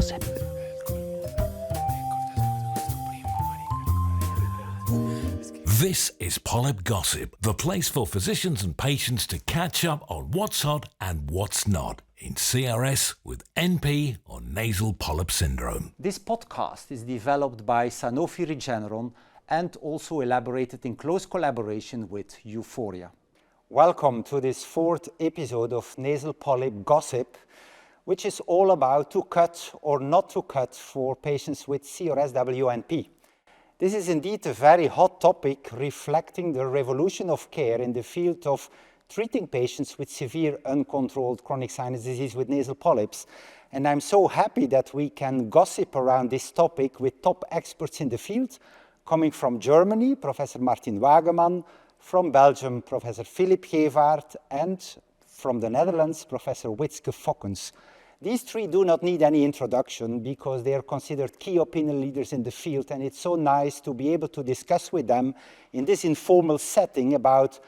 Gossip. This is Polyp Gossip, the place for physicians and patients to catch up on what's hot and what's not in CRS with NP or nasal polyp syndrome. This podcast is developed by Sanofi Regeneron and also elaborated in close collaboration with Euphoria. Welcome to this fourth episode of Nasal Polyp Gossip, which is all about to cut or not to cut for patients with CRSwNP. This is indeed a very hot topic reflecting the revolution of care in the field of treating patients with severe uncontrolled chronic sinus disease with nasal polyps. And I'm so happy that we can gossip around this topic with top experts in the field, coming from Germany, Professor Martin Wageman, from Belgium, Professor Philip Gevaert, and from the Netherlands, Professor Witske Fokkens. These three do not need any introduction because they are considered key opinion leaders in the field, and it's so nice to be able to discuss with them in this informal setting about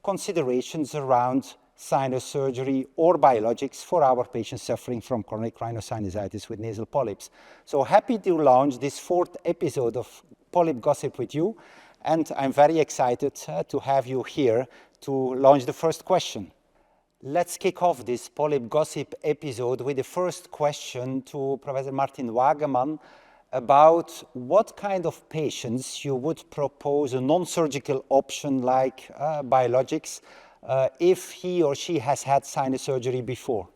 considerations around sinus surgery or biologics for our patients suffering from chronic rhinosinusitis with nasal polyps. So happy to launch this fourth episode of Polyp Gossip with you, and I'm very excited to have you here to launch the first question. Let's kick off this Polyp Gossip episode with the first question to Professor Martin Wageman about what kind of patients you would propose a non-surgical option like biologics if he or she has had sinus surgery before.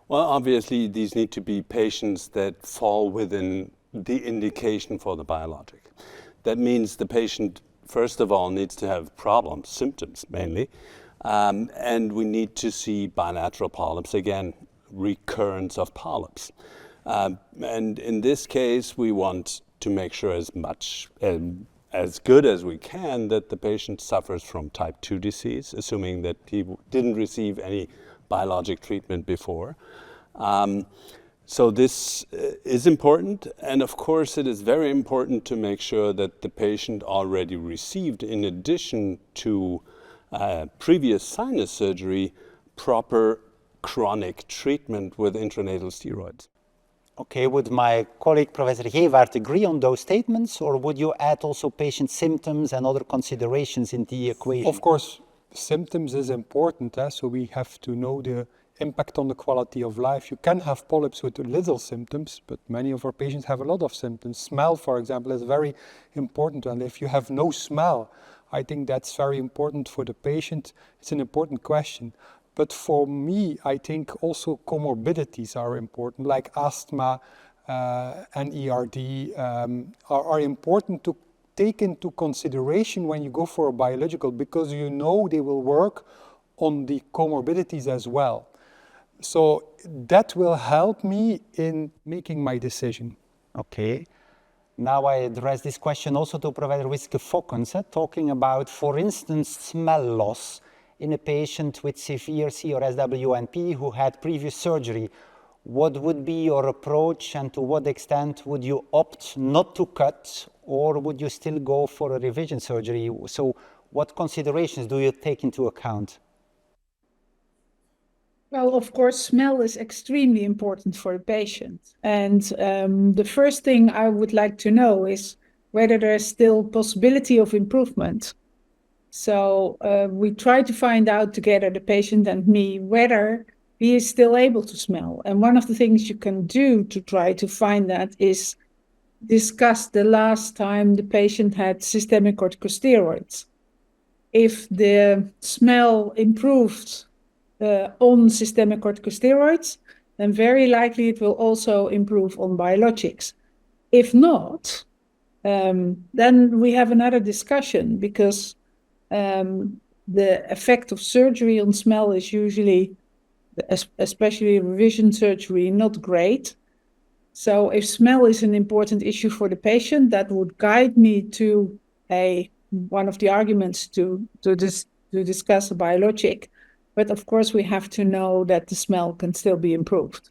Well, obviously, these need to be patients that fall within the indication for the biologic. That means the patient, first of all, needs to have problems, symptoms mainly, and we need to see bilateral polyps, again, recurrence of polyps. And in this case, we want to make sure as good as we can that the patient suffers from type 2 disease, assuming that he didn't receive any biologic treatment before. So this is important, and of course it is very important to make sure that the patient already received, in addition to previous sinus surgery, proper chronic treatment with intranasal steroids. Okay, would my colleague Professor Gevaert agree on those statements, or would you add also patient symptoms and other considerations in the equation? Of course, symptoms is important, so we have to know the impact on the quality of life. You can have polyps with little symptoms, but many of our patients have a lot of symptoms. Smell, for example, is very important, and if you have no smell, I think that's very important for the patient. It's an important question. But for me, I think also comorbidities are important, like asthma and ERD are important to take into consideration when you go for a biological, because you know they will work on the comorbidities as well. So that will help me in making my decision. Okay. Now I address this question also to Professor Witske Fokkens, talking about, for instance, smell loss in a patient with severe CRSwNP who had previous surgery. What would be your approach, and to what extent would you opt not to cut, or would you still go for a revision surgery? So what considerations do you take into account? Well, of course, smell is extremely important for the patient. And the first thing I would like to know is whether there is still possibility of improvement. So we try to find out together, the patient and me, whether he is still able to smell. And one of the things you can do to try to find that is discuss the last time the patient had systemic corticosteroids. If the smell improved on systemic corticosteroids, then very likely it will also improve on biologics. If not, then we have another discussion, because the effect of surgery on smell is usually, especially revision surgery, not great. So if smell is an important issue for the patient, that would guide me to one of the arguments to discuss a biologic. But of course, we have to know that the smell can still be improved.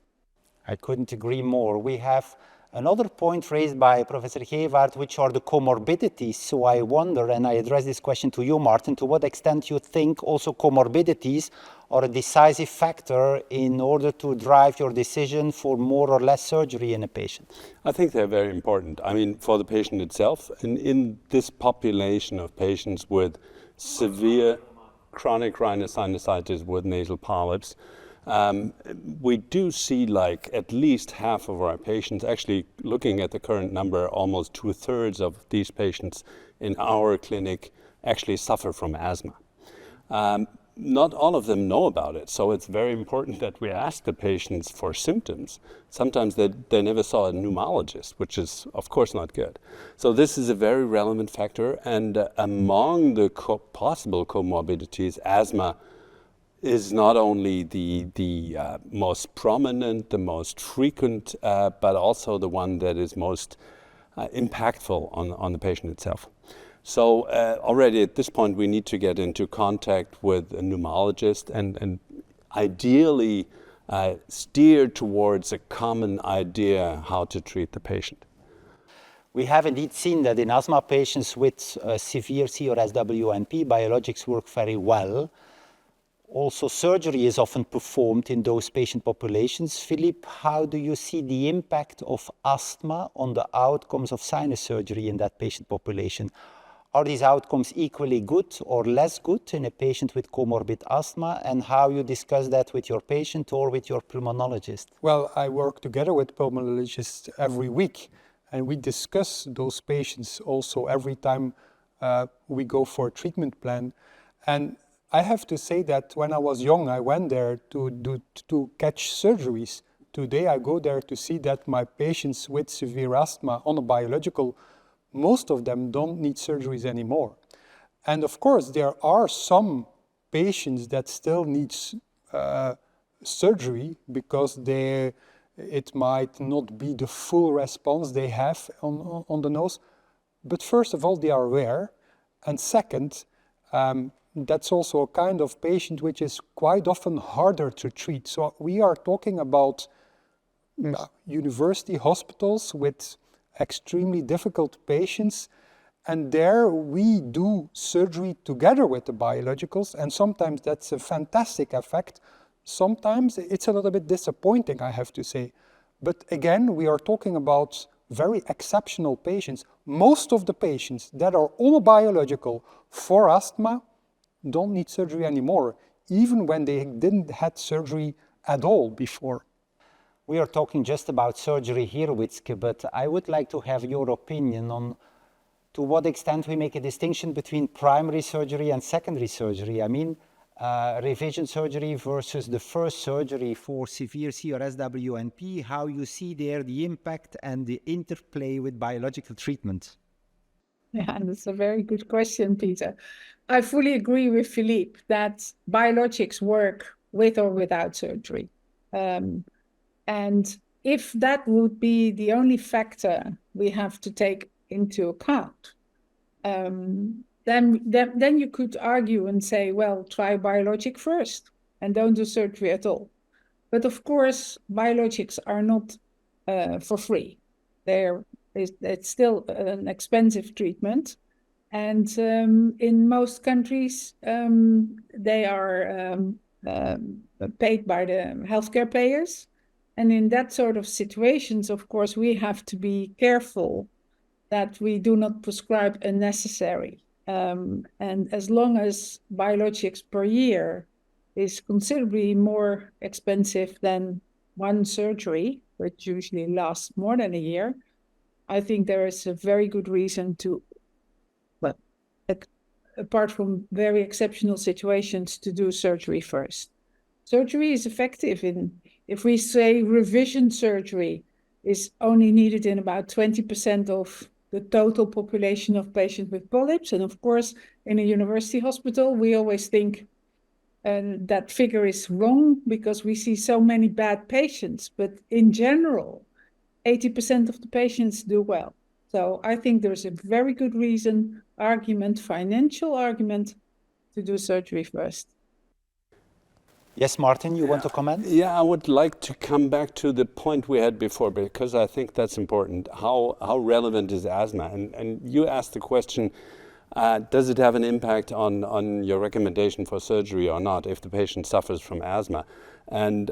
I couldn't agree more. We have Another point raised by Professor Gevaert, which are the comorbidities. So I wonder, and I address this question to you, Martin, to what extent you think also comorbidities are a decisive factor in order to drive your decision for more or less surgery in a patient? I think they're very important. I mean, for the patient itself, and in this population of patients with severe chronic rhinosinusitis with nasal polyps, we do see like at least half of our patients, actually looking at the current number, almost 2/3 of these patients in our clinic actually suffer from asthma. Not all of them know about it, so it's very important that we ask the patients for symptoms. Sometimes they never saw a pneumologist, which is of course not good. So this is a very relevant factor, and among the possible comorbidities, asthma is not only the most prominent, the most frequent, but also the one that is most impactful on the patient itself. So already at this point, we need to get into contact with a pneumologist and ideally steer towards a common idea how to treat the patient. We have indeed seen that in asthma patients with severe CRSwNP, biologics work very well. Also, surgery is often performed in those patient populations. Philippe, how do you see the impact of asthma on the outcomes of sinus surgery in that patient population? Are these outcomes equally good or less good in a patient with comorbid asthma, and how you discuss that with your patient or with your pulmonologist? Well, I work together with pulmonologists every week, and we discuss those patients also every time we go for a treatment plan. And I have to say that when I was young, I went there to catch surgeries. Today, I go there to see that my patients with severe asthma on a biological, most of them don't need surgeries anymore. And of course, there are some patients that still need surgery because it might not be the full response they have on the nose. But first of all, they are rare. And second, that's also a kind of patient which is quite often harder to treat. So we are talking about university hospitals with extremely difficult patients, and there we do surgery together with the biologicals, and sometimes that's a fantastic effect. Sometimes it's a little bit disappointing, I have to say. But again, we are talking about very exceptional patients. Most of the patients that are on a biological for asthma don't need surgery anymore, even when they didn't had surgery at all before. We are talking just about surgery here, Witzke, but I would like to have your opinion on to what extent we make a distinction between primary surgery and secondary surgery. I mean, revision surgery versus the first surgery for severe CRSwNP, how you see there the impact and the interplay with biological treatment. Yeah, that's a very good question, Peter. I fully agree with Philippe that biologics work with or without surgery. And if that would be the only factor we have to take into account, then you could argue and say, well, try biologic first and don't do surgery at all. But of course, biologics are not for free. It's still an expensive treatment. And in most countries, they are paid by the healthcare payers. And in that sort of situations, of course, we have to be careful that we do not prescribe unnecessary. And as long as biologics per year is considerably more expensive than one surgery, which usually lasts more than a year, I think there is a very good reason to, well, apart from very exceptional situations, to do surgery first. Surgery is effective if we say revision surgery is only needed in about 20% of the total population of patients with polyps. And of course, in a university hospital, we always think that figure is wrong because we see so many bad patients. But in general, 80% of the patients do well. So I think there's a very good financial argument, to do surgery first. Yes, Martin, you want to comment? Yeah, I would like to come back to the point we had before, because I think that's important. How relevant is asthma? And you asked the question, does it have an impact on your recommendation for surgery or not if the patient suffers from asthma? And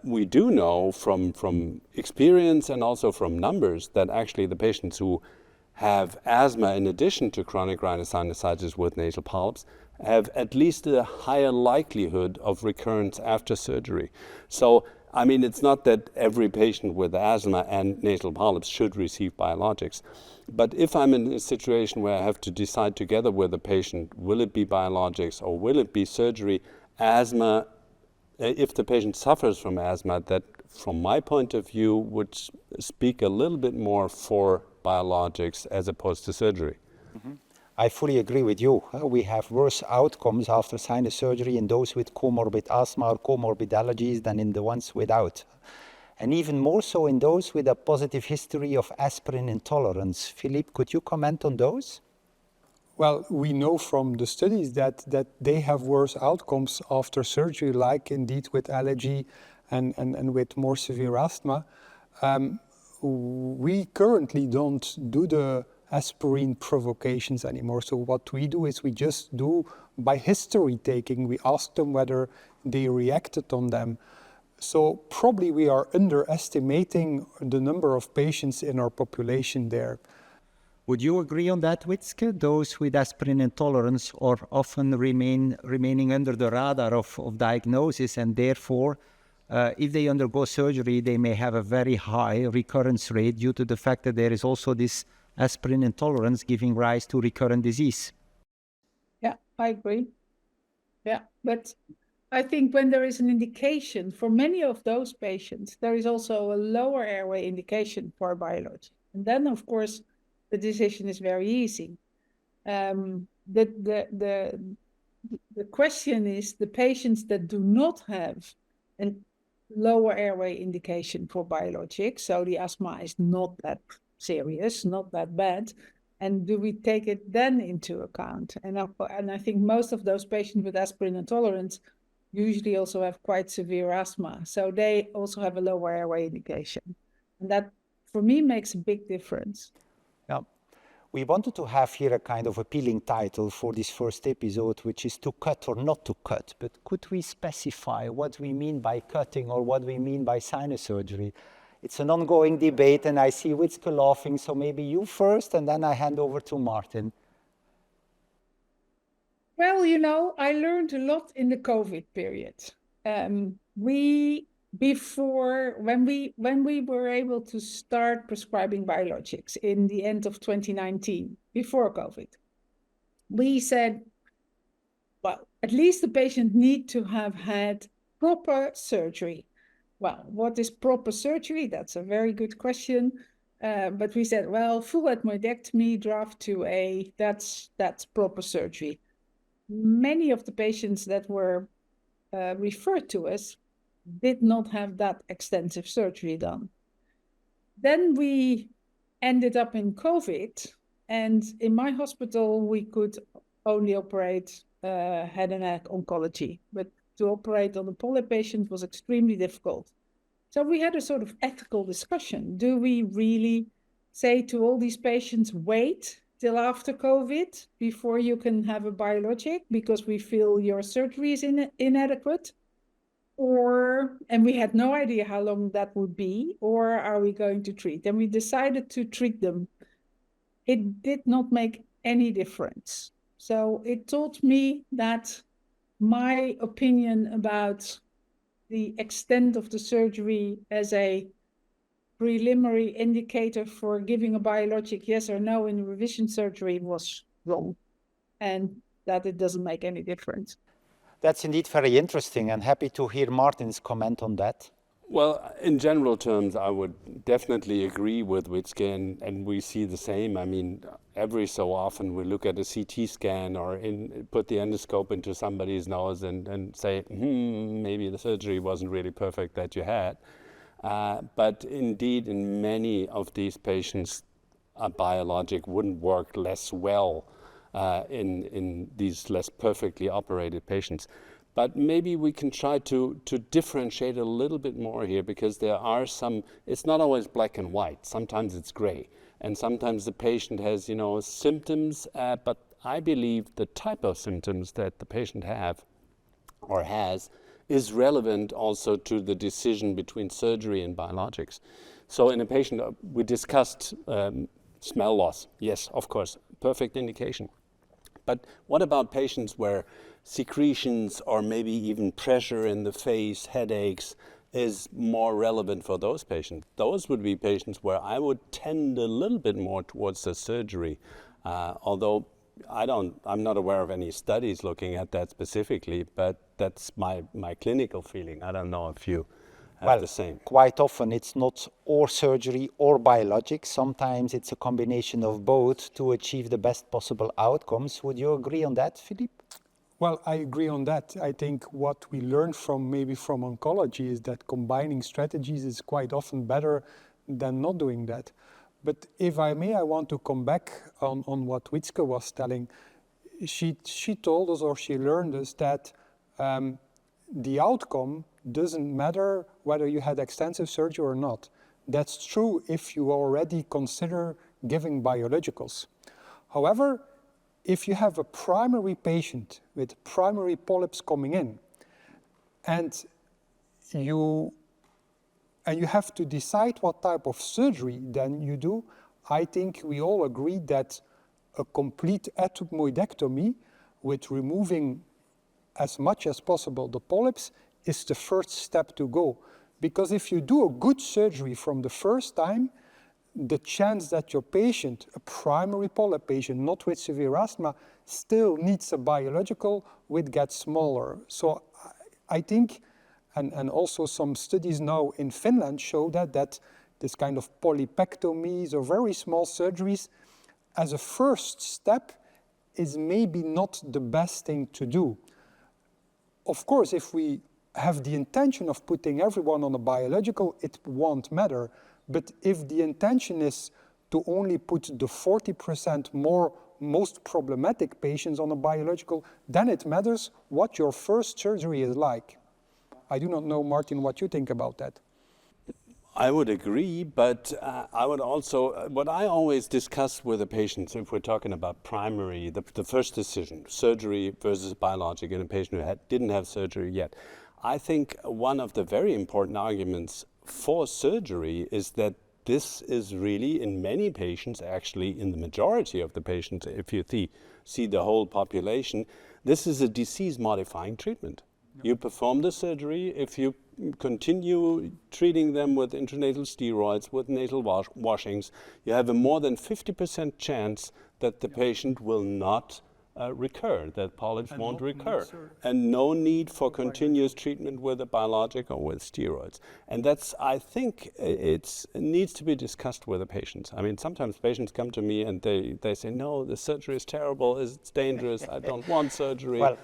we do know from experience and also from numbers that actually the patients who have asthma in addition to chronic rhinosinusitis with nasal polyps have at least a higher likelihood of recurrence after surgery. So, I mean, it's not that every patient with asthma and nasal polyps should receive biologics. But if I'm in a situation where I have to decide together with the patient, will it be biologics or will it be surgery, asthma, if the patient suffers from asthma, that from my point of view would speak a little bit more for biologics as opposed to surgery. Mm-hmm. I fully agree with you. We have worse outcomes after sinus surgery in those with comorbid asthma or comorbid allergies than in the ones without. And even more so in those with a positive history of aspirin intolerance. Philippe, could you comment on those? Well, we know from the studies that they have worse outcomes after surgery, like indeed with allergy and with more severe asthma. We currently don't do the aspirin provocations anymore. So what we do is we just do by history taking. We ask them whether they reacted on them. So probably we are underestimating the number of patients in our population there. Would you agree on that, Witzke? Those with aspirin intolerance are often remaining under the radar of diagnosis, and therefore, if they undergo surgery, they may have a very high recurrence rate due to the fact that there is also this aspirin intolerance giving rise to recurrent disease. Yeah, I agree. Yeah, but I think when there is an indication for many of those patients, there is also a lower airway indication for a biologic. And then, of course, the decision is very easy. The question is the patients that do not have a lower airway indication for biologics, so the asthma is not that serious, not that bad, and do we take it then into account? And I think most of those patients with aspirin intolerance usually also have quite severe asthma, so they also have a lower airway indication. And that, for me, makes a big difference. Yeah. We wanted to have here a kind of appealing title for this first episode, which is to cut or not to cut. But could we specify what we mean by cutting or what we mean by sinus surgery? It's an ongoing debate, and I see Witzke laughing, so maybe you first, and then I hand over to Martin. Well, you know, I learned a lot in the COVID period. When we were able to start prescribing biologics in the end of 2019, before COVID, we said, well, at least the patient need to have had proper surgery. Well, what is proper surgery? That's a very good question. But we said, well, full adenoidectomy, draft 2A, that's proper surgery. Many of the patients that were referred to us did not have that extensive surgery done. Then we ended up in COVID, and in my hospital, we could only operate head and neck oncology, but to operate on a polyp patient was extremely difficult. So we had a sort of ethical discussion. Do we really say to all these patients, wait till after COVID before you can have a biologic because we feel your surgery is inadequate? And we had no idea how long that would be, or are we going to treat? And we decided to treat them. It did not make any difference. So it taught me that my opinion about the extent of the surgery as a preliminary indicator for giving a biologic yes or no in revision surgery was wrong, and that it doesn't make any difference. That's indeed very interesting, and happy to hear Martin's comment on that. Well, in general terms, I would definitely agree with Witzke, and we see the same. I mean, every so often we look at a CT scan or put the endoscope into somebody's nose and say, maybe the surgery wasn't really perfect that you had. But indeed, in many of these patients, a biologic wouldn't work less well in these less perfectly operated patients. But maybe we can try to differentiate a little bit more here, because there are some, it's not always black and white. Sometimes it's gray. And sometimes the patient has, symptoms, but I believe the type of symptoms that the patient have or has is relevant also to the decision between surgery and biologics. So in a patient, we discussed smell loss. Yes, of course, perfect indication. But what about patients where secretions or maybe even pressure in the face, headaches, is more relevant for those patients? Those would be patients where I would tend a little bit more towards the surgery, although I'm not aware of any studies looking at that specifically, but that's my clinical feeling. I don't know if you have the same. Quite often it's not or surgery or biologics. Sometimes it's a combination of both to achieve the best possible outcomes. Would you agree on that, Philippe? Well, I agree on that. I think what we learn from oncology is that combining strategies is quite often better than not doing that. But if I may, I want to come back on what Wietske was telling. She told us, or she learned us, that the outcome doesn't matter whether you had extensive surgery or not. That's true if you already consider giving biologicals. However, if you have a primary patient with primary polyps coming in, and you have to decide what type of surgery then you do, I think we all agree that a complete ethmoidectomy with removing as much as possible the polyps is the first step to go. Because if you do a good surgery from the first time, the chance that your patient, a primary polyp patient, not with severe asthma, still needs a biological would get smaller. So I think, and also some studies now in Finland show that this kind of polypectomies or very small surgeries as a first step is maybe not the best thing to do. Of course, if we have the intention of putting everyone on a biological, it won't matter. But if the intention is to only put the 40% more most problematic patients on a biological, then it matters what your first surgery is like. I do not know, Martin, what you think about that. I would agree, but I would also, what I always discuss with the patients, if we're talking about primary, the first decision, surgery versus biologic in a patient who didn't have surgery yet. I think one of the very important arguments for surgery is that this is really, in many patients, actually in the majority of the patients, if you see the whole population, this is a disease-modifying treatment. You perform the surgery. If you continue treating them with intranasal steroids, with nasal washings, you have a more than 50% chance that the patient will not recur, that polyps won't recur, and no need for continuous treatment with a biologic or with steroids. And that's, I think, it needs to be discussed with the patients. I mean, sometimes patients come to me and they say, no, the surgery is terrible, it's dangerous, I don't want surgery. Well,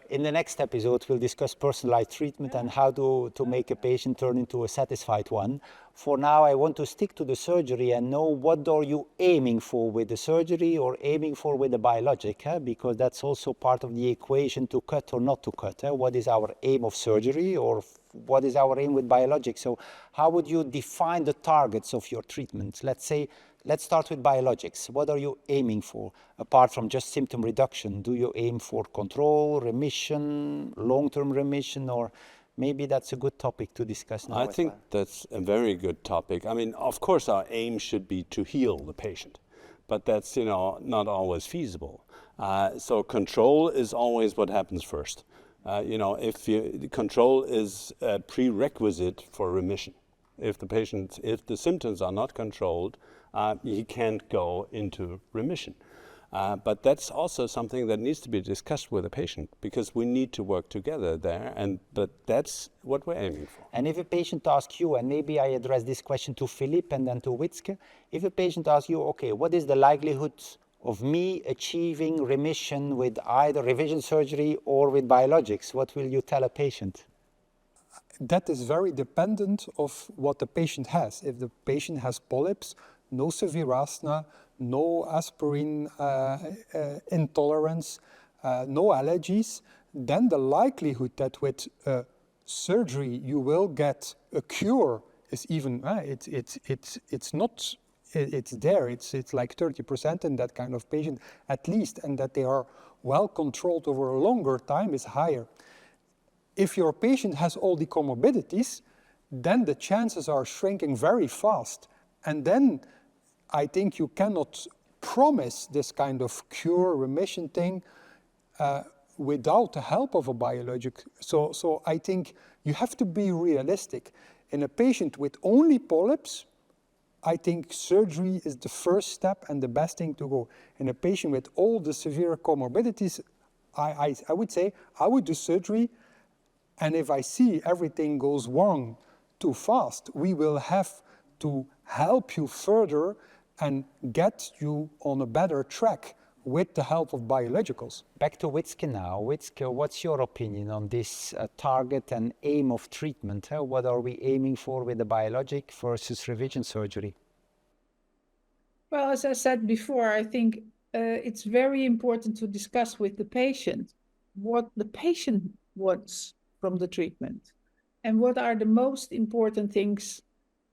in the next episode, we'll discuss personalized treatment and how to make a patient turn into a satisfied one. For now, I want to stick to the surgery and know what are you aiming for with the surgery or aiming for with the biologic, because that's also part of the equation to cut or not to cut. What is our aim of surgery or what is our aim with biologics? So how would you define the targets of your treatment? Let's start with biologics. What are you aiming for, apart from just symptom reduction? Do you aim for control, remission, long-term remission, or maybe that's a good topic to discuss now? I think that's a very good topic. I mean, of course, our aim should be to heal the patient, but that's, not always feasible. So control is always what happens first. Control is a prerequisite for remission. If the symptoms are not controlled, he can't go into remission. But that's also something that needs to be discussed with the patient, because we need to work together there, but that's what we're aiming for. And if a patient asks you, and maybe I address this question to Philippe and then to Wietske, if a patient asks you, okay, what is the likelihood of me achieving remission with either revision surgery or with biologics, what will you tell a patient? That is very dependent of what the patient has. If the patient has polyps, no severe asthma, no aspirin intolerance, no allergies, then the likelihood that with surgery you will get a cure is even, it's not, it's there, it's like 30% in that kind of patient at least, and that they are well controlled over a longer time is higher. If your patient has all the comorbidities, then the chances are shrinking very fast. And then I think you cannot promise this kind of cure remission thing without the help of a biologic. So I think you have to be realistic. In a patient with only polyps, I think surgery is the first step and the best thing to go. In a patient with all the severe comorbidities, I would say I would do surgery, and if I see everything goes wrong too fast, we will have to help you further and get you on a better track with the help of biologicals. Back to Witzke now. Witzke, what's your opinion on this target and aim of treatment? What are we aiming for with the biologic versus revision surgery? Well, as I said before, I think it's very important to discuss with the patient what the patient wants from the treatment and what are the most important things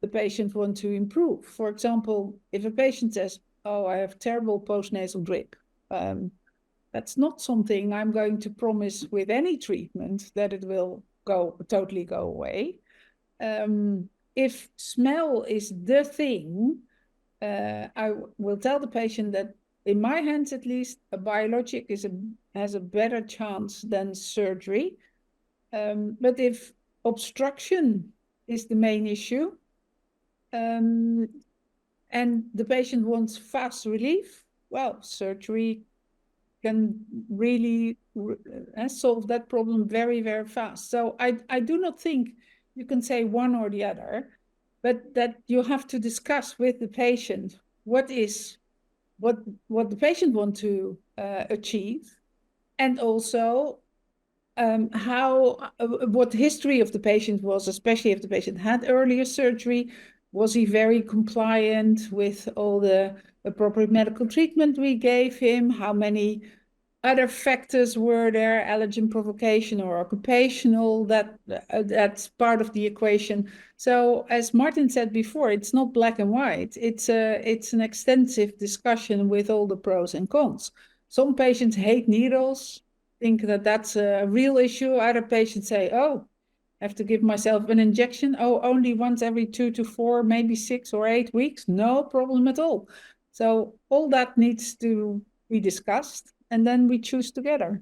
the patient wants to improve. For example, if a patient says, oh, I have terrible postnasal drip, that's not something I'm going to promise with any treatment that it will totally go away. If smell is the thing, I will tell the patient that in my hands at least, a biologic has a better chance than surgery. But if obstruction is the main issue, and the patient wants fast relief, well, surgery can really solve that problem very, very fast. So I do not think you can say one or the other, but that you have to discuss with the patient what the patient wants to achieve, and also what the history of the patient was, especially if the patient had earlier surgery. Was he very compliant with all the appropriate medical treatment we gave him? How many other factors were there, allergen provocation or occupational, that's part of the equation. So as Martin said before, it's not black and white. It's an extensive discussion with all the pros and cons. Some patients hate needles, think that that's a real issue. Other patients say, oh, I have to give myself an injection. Oh, only once every 2 to 4, maybe 6 or 8 weeks. No problem at all. So all that needs to be discussed, and then we choose together.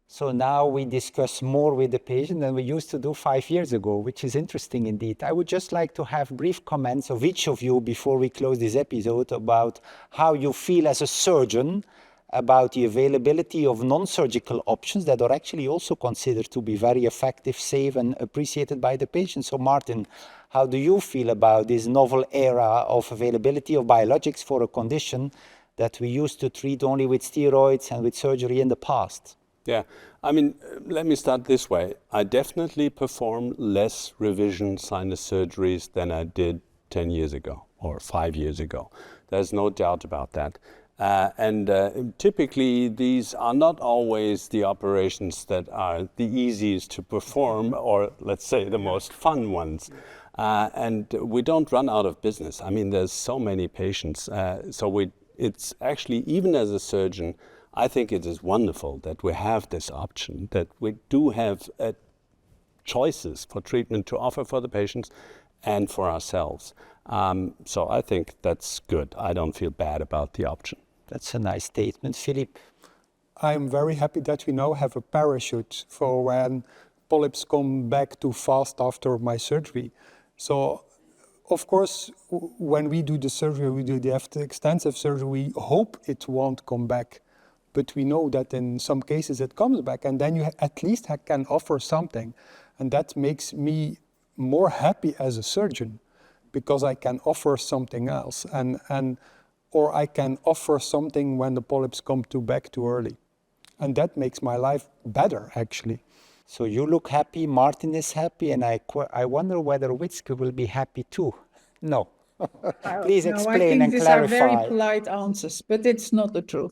So now we discuss more with the patient than we used to do 5 years ago, which is interesting indeed. I would just like to have brief comments of each of you before we close this episode about how you feel as a surgeon about the availability of non-surgical options that are actually also considered to be very effective, safe, and appreciated by the patient. So Martin, how do you feel about this novel era of availability of biologics for a condition that we used to treat only with steroids and with surgery in the past? Yeah, I mean, let me start this way. I definitely perform less revision sinus surgeries than I did 10 years ago or 5 years ago. There's no doubt about that. Typically, these are not always the operations that are the easiest to perform, or let's say the most fun ones. And we don't run out of business. I mean, there's so many patients. It's actually, even as a surgeon, I think it is wonderful that we have this option, that we do have choices for treatment to offer for the patients and for ourselves. So I think that's good. I don't feel bad about the option. That's a nice statement. Philippe? I'm very happy that we now have a parachute for when polyps come back too fast after my surgery. So, of course, when we do the surgery, we do the extensive surgery, we hope it won't come back. But we know that in some cases it comes back, and then you at least can offer something. And that makes me more happy as a surgeon, because I can offer something else. Or I can offer something when the polyps come back too early. And that makes my life better, actually. So you look happy, Martin is happy, and I wonder whether Witzke will be happy too. No. Please explain and clarify. I think these are very polite answers, but it's not the truth.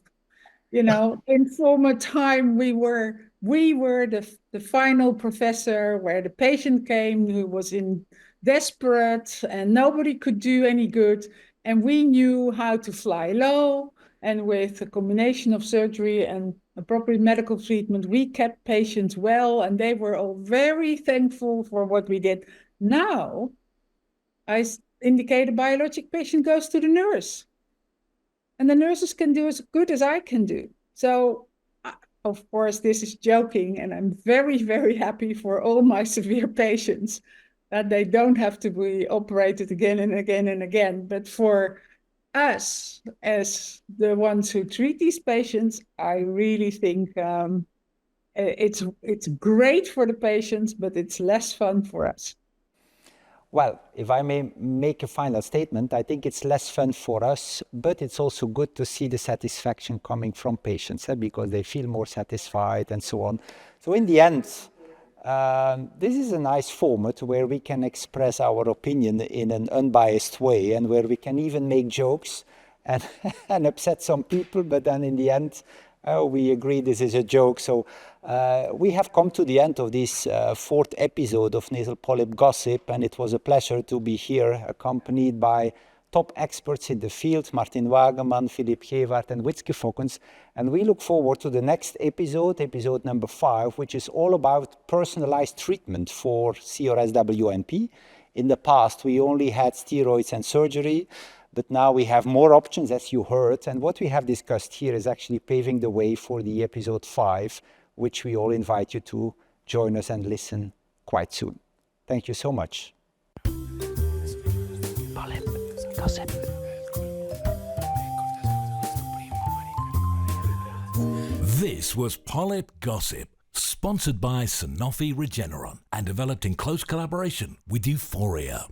You know, in former time, we were we were the final professor where the patient came who was in desperate and nobody could do any good. And we knew how to fly low. And with a combination of surgery and appropriate medical treatment, we kept patients well, and they were all very thankful for what we did. Now, I indicate a biologic patient goes to the nurse, and the nurses can do as good as I can do. So, of course, this is joking, and I'm very, very happy for all my severe patients that they don't have to be operated again and again and again. But for us, as the ones who treat these patients, I really think it's great for the patients, but it's less fun for us. Well, if I may make a final statement, I think it's less fun for us, but it's also good to see the satisfaction coming from patients because they feel more satisfied and so on. So in the end, this is a nice format where we can express our opinion in an unbiased way and where we can even make jokes and, and upset some people, but then in the end, we agree this is a joke. So we have come to the end of this fourth episode of Nasal Polyp Gossip, and it was a pleasure to be here accompanied by top experts in the field, Martin Wageman, Philip Gevaert and Witske Fokkens. And we look forward to the next episode, episode number 5, which is all about personalized treatment for CRSwNP. In the past, we only had steroids and surgery, but now we have more options, as you heard. And what we have discussed here is actually paving the way for the episode 5, which we all invite you to join us and listen quite soon. Thank you so much. Gossip. This was Polyp Gossip, sponsored by Sanofi Regeneron and developed in close collaboration with Euphoria.